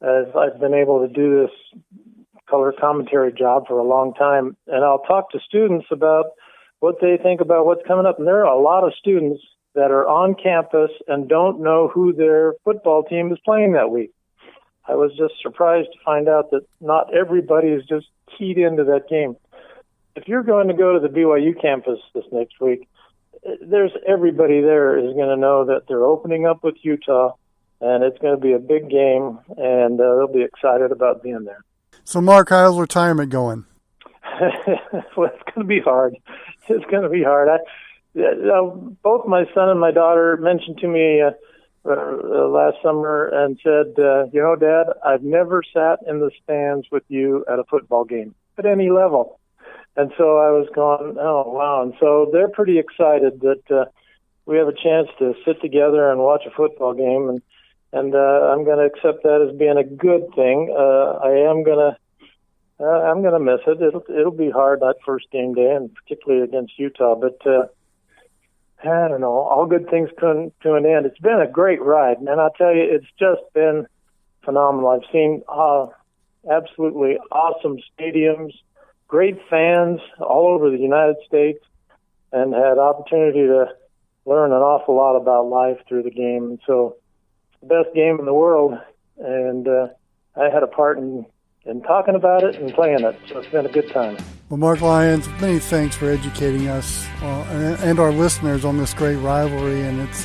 as I've been able to do this color commentary job for a long time, and I'll talk to students about what they think about what's coming up. And there are a lot of students that are on campus and don't know who their football team is playing that week. I was just surprised to find out that not everybody is just keyed into that game. If you're going to go to the BYU campus this next week, there's everybody there is going to know that they're opening up with Utah, and it's going to be a big game, and they'll be excited about being there. So, Mark, how's retirement going? Well, it's going to be hard. It's going to be hard. Both my son and my daughter mentioned to me last summer and said, Dad, I've never sat in the stands with you at a football game at any level. And so I was going, oh, wow. And so they're pretty excited that we have a chance to sit together and watch a football game. And I'm going to accept that as being a good thing. I'm going to miss it. It'll be hard that first game day, and particularly against Utah. But I don't know. All good things come to an end. It's been a great ride, and I'll tell you, it's just been phenomenal. I've seen absolutely awesome stadiums, great fans all over the United States, and had opportunity to learn an awful lot about life through the game. And so, it's the best game in the world, and I had a part in talking about it and playing it, so it's been a good time. Well, Marc Lyons, many thanks for educating us and our listeners on this great rivalry, and it's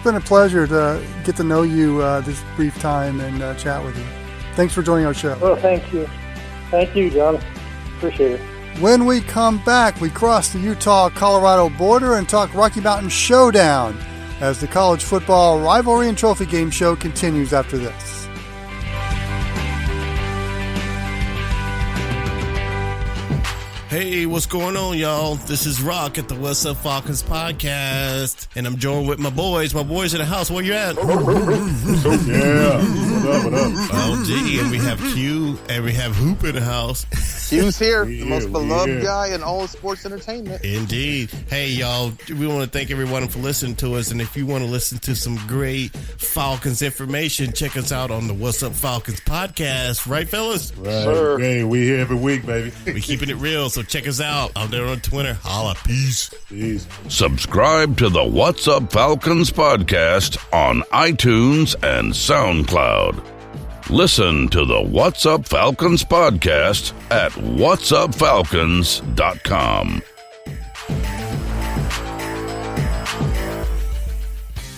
been a pleasure to get to know you this brief time and chat with you. Thanks for joining our show. Well, thank you. Thank you, John. Appreciate it. When we come back, we cross the Utah-Colorado border and talk Rocky Mountain Showdown as the college football rivalry and trophy game show continues after this. Hey, what's going on, y'all? This is Rock at the What's Up Falcons podcast, and I'm joined with my boys. My boys in the house. Where you at? Yeah. What up? Oh, gee, and we have Q, and we have Hoop in the house. Q's here, the most beloved guy in all of sports entertainment. Indeed. Hey, y'all, we want to thank everyone for listening to us, and if you want to listen to some great Falcons information, check us out on the What's Up Falcons podcast. Right, fellas? Right. Sure. Hey, we here every week, baby. We're keeping it real, so check us out. I'm there on Twitter. Holla. Peace. Subscribe to the What's Up Falcons podcast on iTunes and SoundCloud. Listen to the What's Up Falcons podcast at whatsupfalcons.com.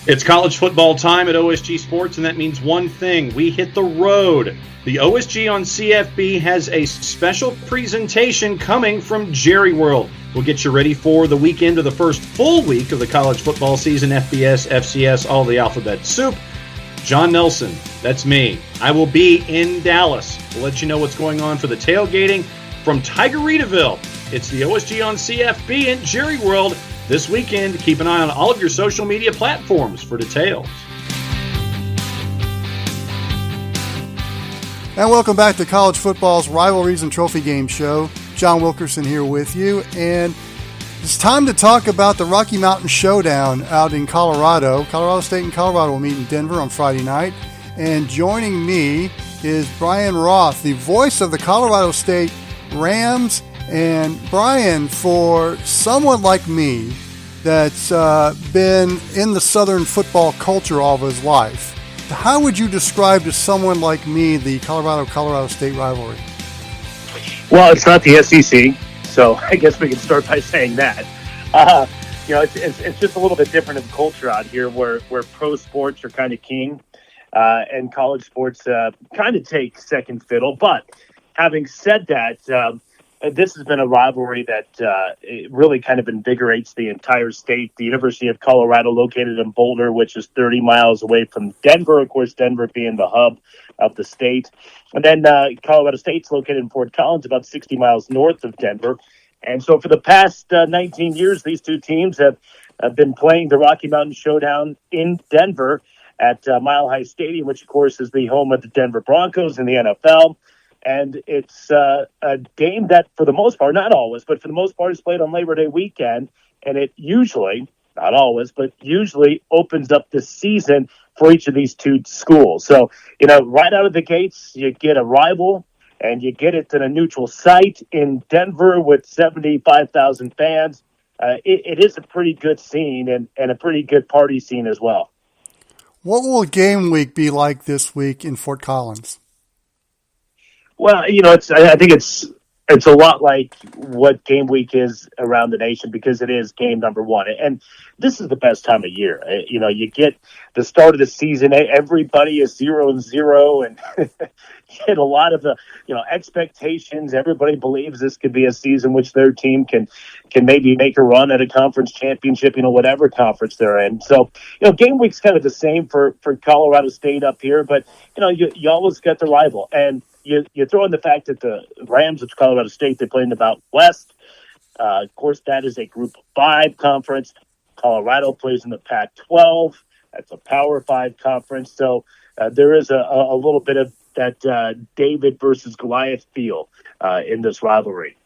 It's college football time at OSG Sports, and that means one thing. We hit the road. The OSG on CFB has a special presentation coming from Jerry World. We'll get you ready for the weekend of the first full week of the college football season, FBS, FCS, all the alphabet soup. John Nelson, that's me. I will be in Dallas. We'll let you know what's going on for the tailgating from Tigeritaville. It's the OSG on CFB and Jerry World this weekend. Keep an eye on all of your social media platforms for details. And welcome back to college football's Rivalries and Trophy Game show. John Wilkerson here with you. And it's time to talk about the Rocky Mountain Showdown out in Colorado. Colorado State and Colorado will meet in Denver on Friday night. And joining me is Brian Roth, the voice of the Colorado State Rams. And Brian, for someone like me that's been in the Southern football culture all of his life, how would you describe to someone like me the Colorado State rivalry? Well, it's not the SEC, so I guess we can start by saying that. It's just a little bit different in culture out here, where pro sports are kind of king, and college sports kind of take second fiddle. But having said that, this has been a rivalry that it really kind of invigorates the entire state. The University of Colorado, located in Boulder, which is 30 miles away from Denver, of course, Denver being the hub of the state. And then Colorado State's located in Fort Collins, about 60 miles north of Denver. And so for the past 19 years, these two teams have been playing the Rocky Mountain Showdown in Denver at Mile High Stadium, which, of course, is the home of the Denver Broncos in the NFL. And it's a game that, for the most part, not always, but for the most part, is played on Labor Day weekend. And it usually, not always, but usually opens up the season for each of these two schools. So, right out of the gates, you get a rival, and you get it in a neutral site in Denver with 75,000 fans. It is a pretty good scene and a pretty good party scene as well. What will game week be like this week in Fort Collins? Well, I think it's a lot like what game week is around the nation, because it is game number one. And this is the best time of year. You get the start of the season, everybody is 0-0, and you get a lot of the, expectations. Everybody believes this could be a season which their team can maybe make a run at a conference championship, whatever conference they're in. So, game week's kind of the same for Colorado State up here, but, you always get the rival. And you throw in the fact that the Rams of Colorado State, they play in the Mountain West. Of course, that is a Group of 5 conference. Colorado plays in the Pac-12. That's a Power 5 conference. So there is a little bit of that David versus Goliath feel in this rivalry.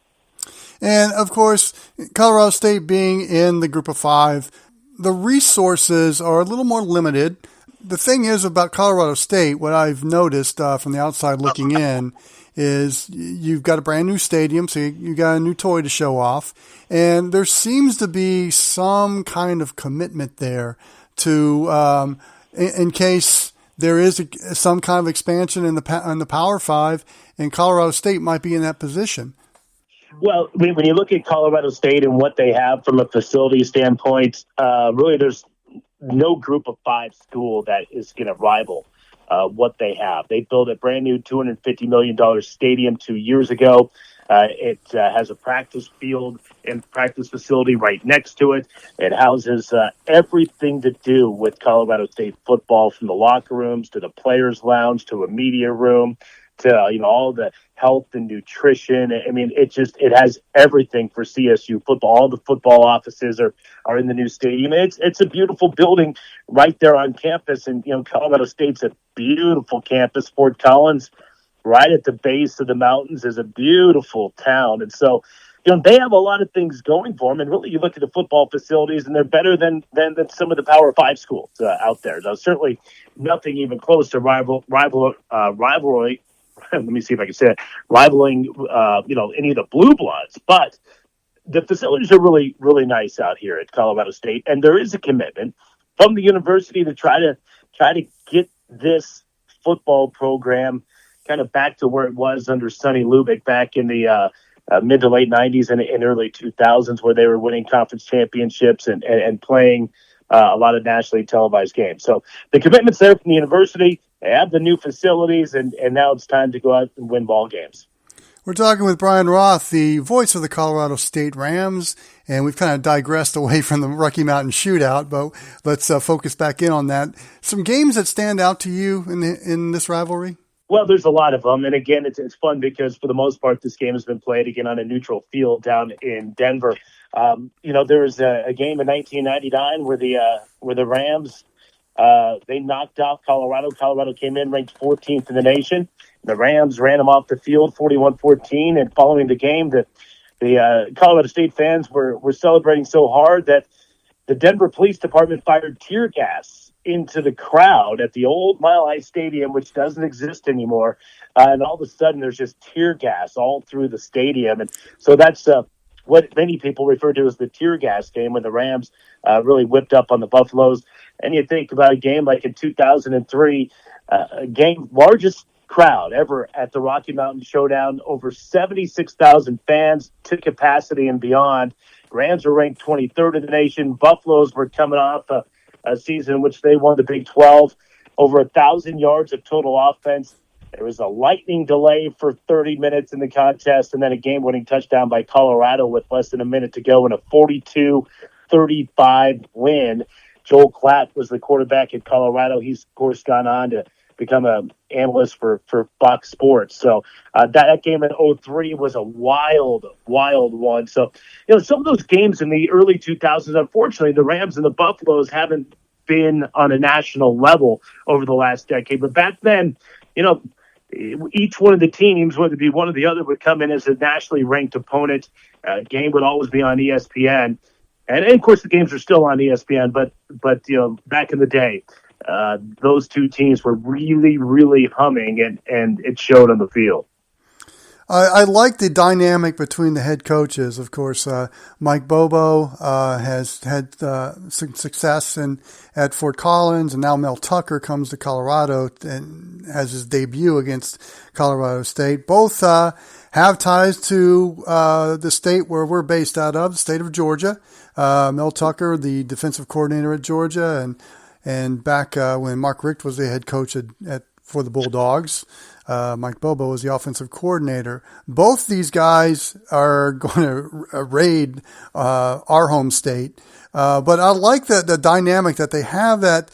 And, of course, Colorado State being in the Group of 5, the resources are a little more limited. The thing is about Colorado State, what I've noticed from the outside looking in, is you've got a brand new stadium, so you got a new toy to show off, and there seems to be some kind of commitment there to, in case there is some kind of expansion in the Power 5, and Colorado State might be in that position. Well, when you look at Colorado State and what they have from a facility standpoint, really there's no Group of 5 school that is going to rival what they have. They built a brand new $250 million stadium 2 years ago. It has a practice field and practice facility right next to it. It houses everything to do with Colorado State football, from the locker rooms to the players' lounge to a media room all the health and nutrition. I mean, it has everything for CSU football. All the football offices are in the new stadium. It's a beautiful building right there on campus. And, Colorado State's a beautiful campus. Fort Collins, right at the base of the mountains, is a beautiful town. And so, they have a lot of things going for them. And really, you look at the football facilities, and they're better than some of the Power 5 schools out there. Now, certainly nothing even close to rivalry. Let me see if I can say it. Rivaling, any of the Blue Bloods. But the facilities are really, really nice out here at Colorado State. And there is a commitment from the university to try to get this football program kind of back to where it was under Sonny Lubick back in the mid to late 90s and early 2000s, where they were winning conference championships and playing a lot of nationally televised games. So the commitment's there from the university. They have the new facilities, and now it's time to go out and win ball games. We're talking with Brian Roth, the voice of the Colorado State Rams, and we've kind of digressed away from the Rocky Mountain Shootout, but let's focus back in on that. Some games that stand out to you in this rivalry? Well, there's a lot of them. And again, it's fun because for the most part, this game has been played again on a neutral field down in Denver. There was a game in 1999 where the Rams, they knocked off Colorado. Colorado came in ranked 14th in the nation. The Rams ran them off the field 41-14. And following the game, the Colorado State fans were celebrating so hard that the Denver Police Department fired tear gas into the crowd at the old Mile High Stadium, which doesn't exist anymore. And all of a sudden, there's just tear gas all through the stadium. And so that's what many people refer to as the tear gas game, when the Rams really whipped up on the Buffaloes. And you think about a game like in 2003, a game largest crowd ever at the Rocky Mountain Showdown, over 76,000 fans to capacity and beyond. Rams were ranked 23rd in the nation. Buffaloes were coming off a season in which they won the Big 12, over 1,000 yards of total offense. There was a lightning delay for 30 minutes in the contest, and then a game-winning touchdown by Colorado with less than a minute to go in a 42-35 win. Joel Klatt was the quarterback at Colorado. He's, of course, gone on to become an analyst for Fox Sports. So that game in 2003 was a wild one. So, some of those games in the early 2000s, unfortunately, the Rams and the Buffaloes haven't been on a national level over the last decade. But back then, each one of the teams, whether it be one or the other, would come in as a nationally ranked opponent. Game would always be on ESPN. And of course, the games are still on ESPN, but back in the day, those two teams were really, really humming, and it showed on the field. I like the dynamic between the head coaches. Of course, Mike Bobo has had some success at Fort Collins, and now Mel Tucker comes to Colorado and has his debut against Colorado State. Both have ties to the state where we're based out of, the state of Georgia. Mel Tucker, the defensive coordinator at Georgia, and back when Mark Richt was the head coach for the Bulldogs, Mike Bobo was the offensive coordinator. Both these guys are going to raid our home state. But I like the dynamic that they have, that,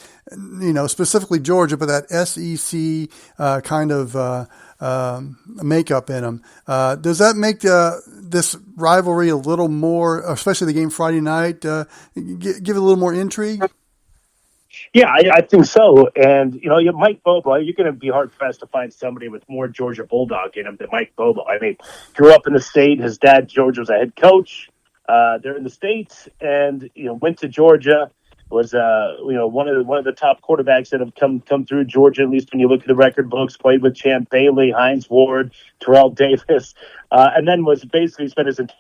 specifically Georgia, but that SEC kind of makeup in them. Does that make this rivalry a little more, especially the game Friday night, give it a little more intrigue? Yeah, I think so. And, Mike Bobo, you're going to be hard-pressed to find somebody with more Georgia Bulldog in him than Mike Bobo. I mean, grew up in the state. His dad, George, was a head coach there in the States, and, went to Georgia, was, one of the top quarterbacks that have come through Georgia, at least when you look at the record books, played with Champ Bailey, Hines Ward, Terrell Davis, and then was basically spent his head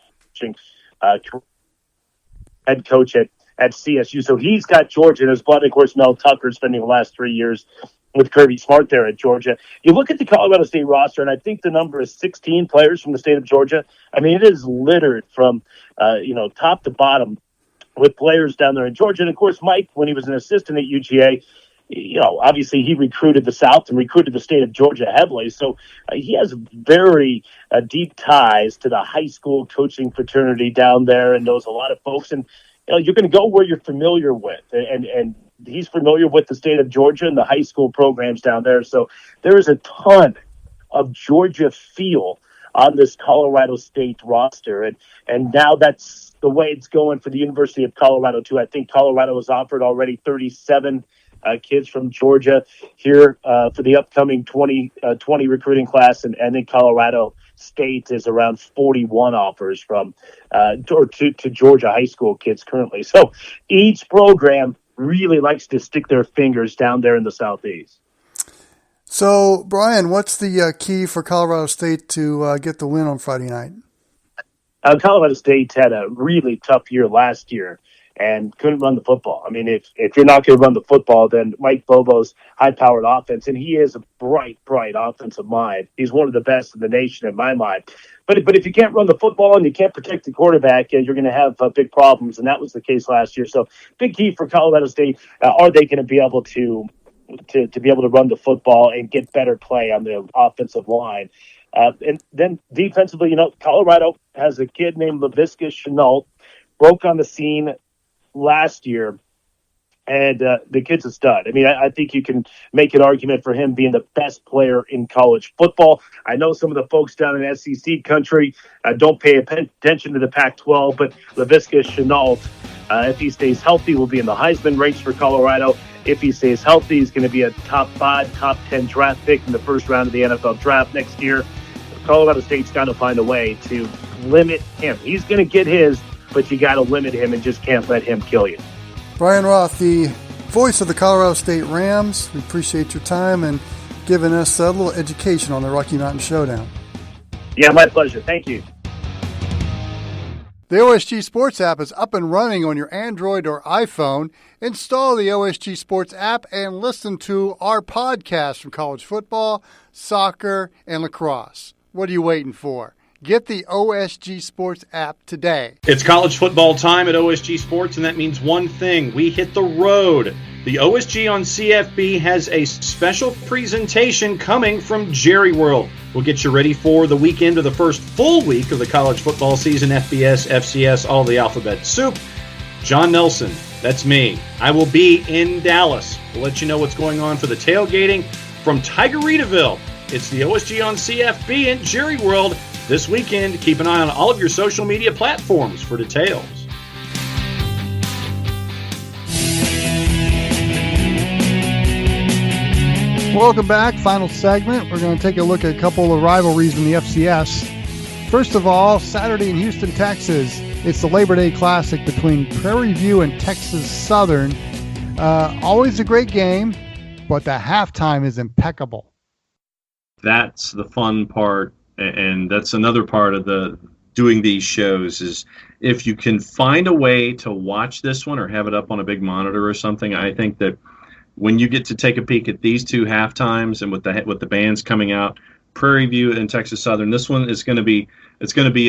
coach at CSU. So he's got Georgia in his blood. Of course, Mel Tucker spending the last 3 years with Kirby Smart there at Georgia. You look at the Colorado State roster, and I think the number is 16 players from the state of Georgia. I mean, it is littered from, top to bottom with players down there in Georgia. And, of course, Mike, when he was an assistant at UGA, obviously he recruited the South and recruited the state of Georgia heavily. So he has very deep ties to the high school coaching fraternity down there and knows a lot of folks. And, you're going to go where you're familiar with, and he's familiar with the state of Georgia and the high school programs down there. So there is a ton of Georgia feel on this Colorado State roster. And now that's the way it's going for the University of Colorado, too. I think Colorado has offered already 37 kids from Georgia here for the upcoming 2020 recruiting class. And then Colorado State is around 41 offers from to Georgia high school kids currently. So each program really likes to stick their fingers down there in the Southeast. So, Brian, what's the key for Colorado State to get the win on Friday night? Colorado State had a really tough year last year and couldn't run the football. I mean, if you're not going to run the football, then Mike Bobo's high-powered offense, and he is a bright offensive mind. He's one of the best in the nation in my mind. But if you can't run the football and you can't protect the quarterback, you're going to have big problems, and that was the case last year. So big key for Colorado State, are they going to be able to be able to run the football and get better play on the offensive line? And then defensively, Colorado has a kid named Laviska Shenault, broke on the scene last year, and the kid's a stud. I mean, I think you can make an argument for him being the best player in college football. I know some of the folks down in SEC country don't pay attention to the Pac-12, but Laviska Shenault, if he stays healthy, will be in the Heisman race for Colorado. If he stays healthy, he's going to be a top 5, top 10 draft pick in the first round of the NFL draft next year. Colorado State's got to find a way to limit him. He's going to get his, but you got to limit him and just can't let him kill you. Brian Roth, the voice of the Colorado State Rams, we appreciate your time and giving us a little education on the Rocky Mountain Showdown. Yeah, my pleasure. Thank you. The OSG Sports app is up and running on your Android or iPhone. Install the OSG Sports app and listen to our podcast from college football, soccer, and lacrosse. What are you waiting for? Get the OSG Sports app today. It's college football time at OSG Sports, and that means one thing. We hit the road. The OSG on CFB has a special presentation coming from Jerry World. We'll get you ready for the weekend of the first full week of the college football season, FBS, FCS, all the alphabet soup. John Nelson, that's me. I will be in Dallas. We'll let you know what's going on for the tailgating from Tigeritaville. It's the OSG on CFB and Jerry World this weekend. Keep an eye on all of your social media platforms for details. Welcome back. Final segment. We're going to take a look at a couple of rivalries in the FCS. First of all, Saturday in Houston, Texas, it's the Labor Day Classic between Prairie View and Texas Southern. Always a great game, but the halftime is impeccable. That's the fun part, and that's another part of the doing these shows is if you can find a way to watch this one or have it up on a big monitor or something. I think that when you get to take a peek at these two halftimes and with the bands coming out, Prairie View and Texas Southern, this one is going to be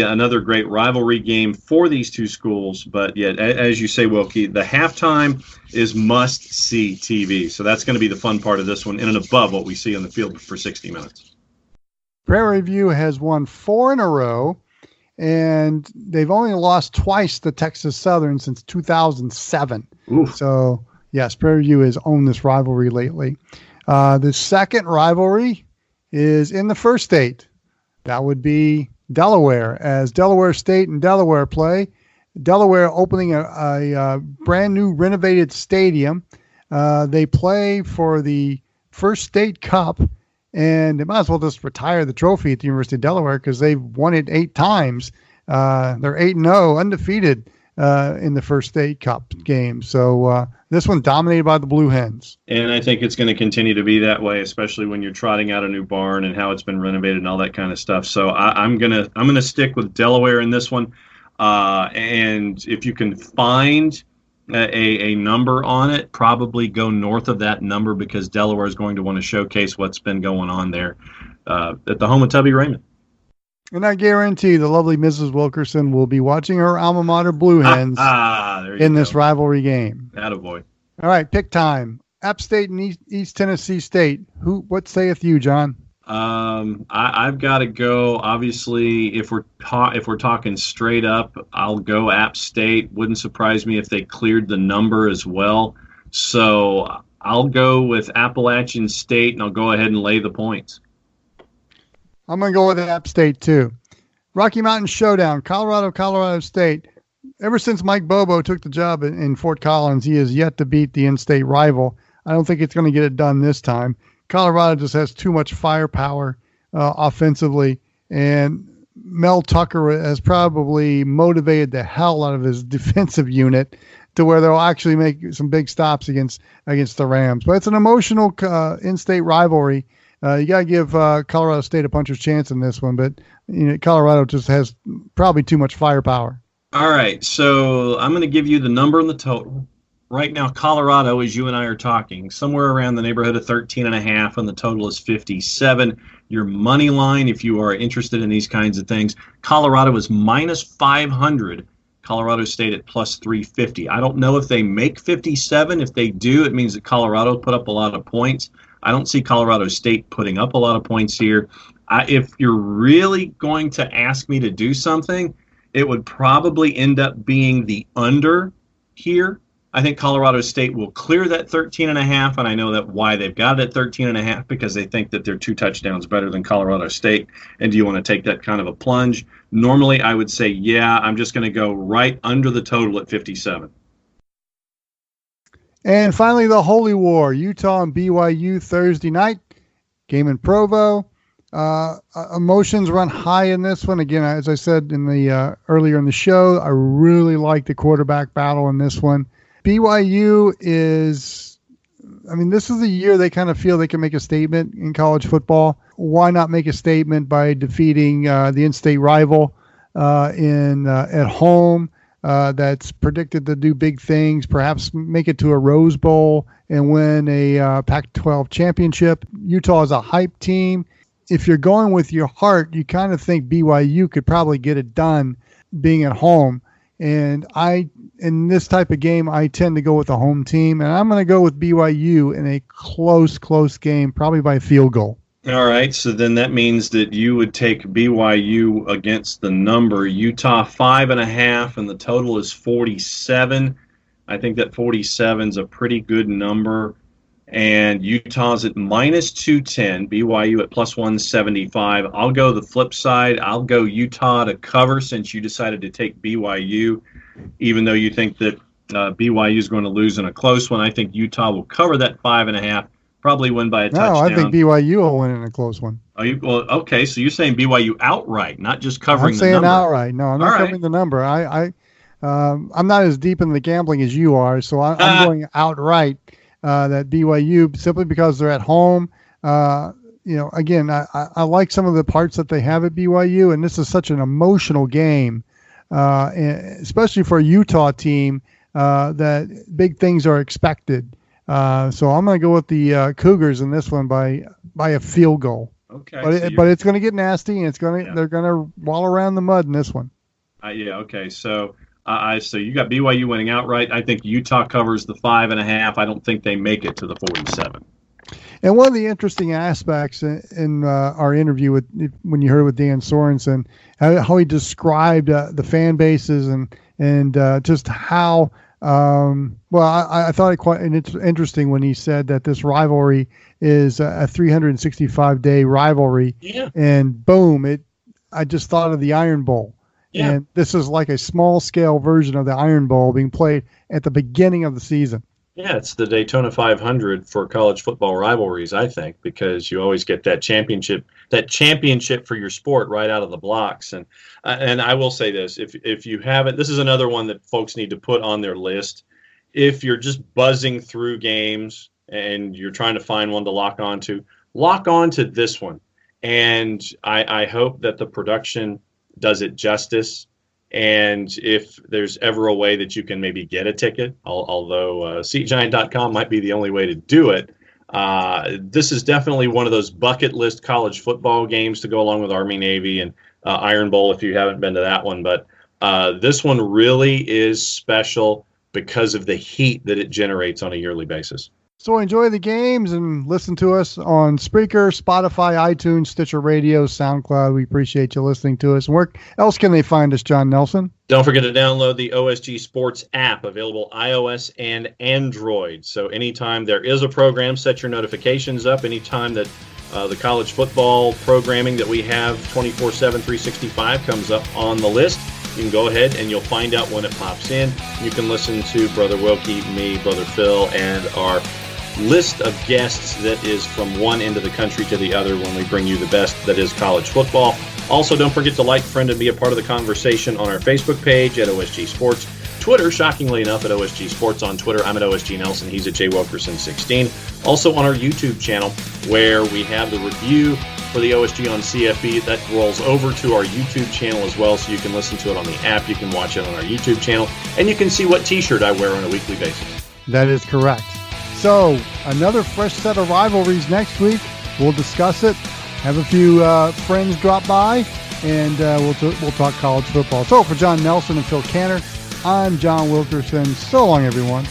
another great rivalry game for these two schools. But yet, as you say, Wilkie, the halftime is must-see TV. So that's going to be the fun part of this one, in and above what we see on the field for 60 minutes. Prairie View has won 4 in a row, and they've only lost twice to Texas Southern since 2007. Oof. So, yes, Prairie View has owned this rivalry lately. The second rivalry is in the first state. That would be Delaware, as Delaware State and Delaware play. Delaware opening a brand new renovated stadium. They play for the First State Cup, and they might as well just retire the trophy at the University of Delaware because they've won it 8 times. They're 8-0, undefeated in the First State Cup game. So this one dominated by the Blue Hens. And I think it's going to continue to be that way, especially when you're trotting out a new barn and how it's been renovated and all that kind of stuff. So I'm gonna stick with Delaware in this one. And if you can find a number on it, probably go north of that number because Delaware is going to want to showcase what's been going on there at the home of Tubby Raymond. And I guarantee the lovely Mrs. Wilkerson will be watching her alma mater Blue Hens in this rivalry game. Attaboy. All right, pick time. App State and East Tennessee State. What saith you, John? I've got to go. Obviously, if we're talking straight up, I'll go App State. Wouldn't surprise me if they cleared the number as well. So I'll go with Appalachian State, and I'll go ahead and lay the points. I'm going to go with App State, too. Rocky Mountain Showdown, Colorado State. Ever since Mike Bobo took the job in Fort Collins, he has yet to beat the in-state rival. I don't think it's going to get it done this time. Colorado just has too much firepower offensively, and Mel Tucker has probably motivated the hell out of his defensive unit to where they'll actually make some big stops against the Rams. But it's an emotional in-state rivalry. You got to give Colorado State a puncher's chance in this one, but Colorado just has probably too much firepower. All right, so I'm going to give you the number and the total. Right now, Colorado, as you and I are talking, somewhere around the neighborhood of 13.5, and the total is 57. Your money line, if you are interested in these kinds of things, Colorado is minus 500. Colorado State at plus 350. I don't know if they make 57. If they do, it means that Colorado put up a lot of points. I don't see Colorado State putting up a lot of points here. If you're really going to ask me to do something, it would probably end up being the under here. I think Colorado State will clear that 13.5, and I know that why they've got it at 13.5, because they think that they're 2 touchdowns better than Colorado State. And do you want to take that kind of a plunge? Normally, I would say, yeah, I'm just going to go right under the total at 57. And finally, the Holy War, Utah and BYU Thursday night, game in Provo. Emotions run high in this one. Again, as I said in the earlier in the show, I really like the quarterback battle in this one. BYU is, this is the year they kind of feel they can make a statement in college football. Why not make a statement by defeating the in-state rival at home that's predicted to do big things, perhaps make it to a Rose Bowl and win a Pac-12 championship? Utah is a hype team. If you're going with your heart, you kind of think BYU could probably get it done being at home. And in this type of game, I tend to go with the home team, and I'm going to go with BYU in a close game, probably by a field goal. All right, so then that means that you would take BYU against the number. Utah 5.5, and the total is 47. I think that 47 is a pretty good number. And Utah's at minus 210, BYU at plus 175. I'll go the flip side. I'll go Utah to cover, since you decided to take BYU, even though you think that BYU is going to lose in a close one. I think Utah will cover that 5.5, probably win by a touchdown. No, I think BYU will win in a close one. Okay, so you're saying BYU outright, not just covering the number. I'm saying outright. No, I'm not covering the number. I'm not as deep in the gambling as you are, so I'm going outright. That BYU, simply because they're at home. Again, I like some of the parts that they have at BYU, and this is such an emotional game, especially for a Utah team, that big things are expected. So I'm going to go with the Cougars in this one by a field goal. Okay, but it's going to get nasty, and they're going to wallow around the mud in this one. Okay, so. So you got BYU winning outright. I think Utah covers the 5.5. I don't think they make it to the 47. And one of the interesting aspects in our interview when you heard with Dan Sorensen, how he described the fan bases and just how I thought it quite interesting when he said that this rivalry is a 365-day rivalry. Yeah. And boom, I just thought of the Iron Bowl. Yeah. And this is like a small-scale version of the Iron Bowl being played at the beginning of the season. Yeah, it's the Daytona 500 for college football rivalries, I think, because you always get that championship for your sport right out of the blocks. And I will say this, if you haven't, this is another one that folks need to put on their list. If you're just buzzing through games and you're trying to find one to lock onto this one. And I hope that the production does it justice, and if there's ever a way that you can maybe get a ticket, although SeatGiant.com might be the only way to do it, this is definitely one of those bucket list college football games to go along with Army, Navy, and Iron Bowl if you haven't been to that one. But this one really is special because of the heat that it generates on a yearly basis. So enjoy the games and listen to us on Spreaker, Spotify, iTunes, Stitcher Radio, SoundCloud. We appreciate you listening to us. And where else can they find us, John Nelson? Don't forget to download the OSG Sports app, available iOS and Android. So anytime there is a program, set your notifications up. Anytime that The college football programming that we have 24/7, 365 comes up on the list. You can go ahead and you'll find out when it pops in. You can listen to Brother Wilkie, me, Brother Phil, and our list of guests that is from one end of the country to the other when we bring you the best that is college football. Also, don't forget to like, friend, and be a part of the conversation on our Facebook page at OSG Sports. Twitter, shockingly enough, at OSG Sports on Twitter. I'm at OSG Nelson. He's at J Wilkerson 16. Also on our YouTube channel, where we have the review for the OSG on CFB. That rolls over to our YouTube channel as well, so you can listen to it on the app. You can watch it on our YouTube channel, and you can see what T-shirt I wear on a weekly basis. That is correct. So, another fresh set of rivalries next week. We'll discuss it. Have a few friends drop by, and we'll talk college football. So, for John Nelson and Phil Canner, I'm John Wilkerson. So long, everyone.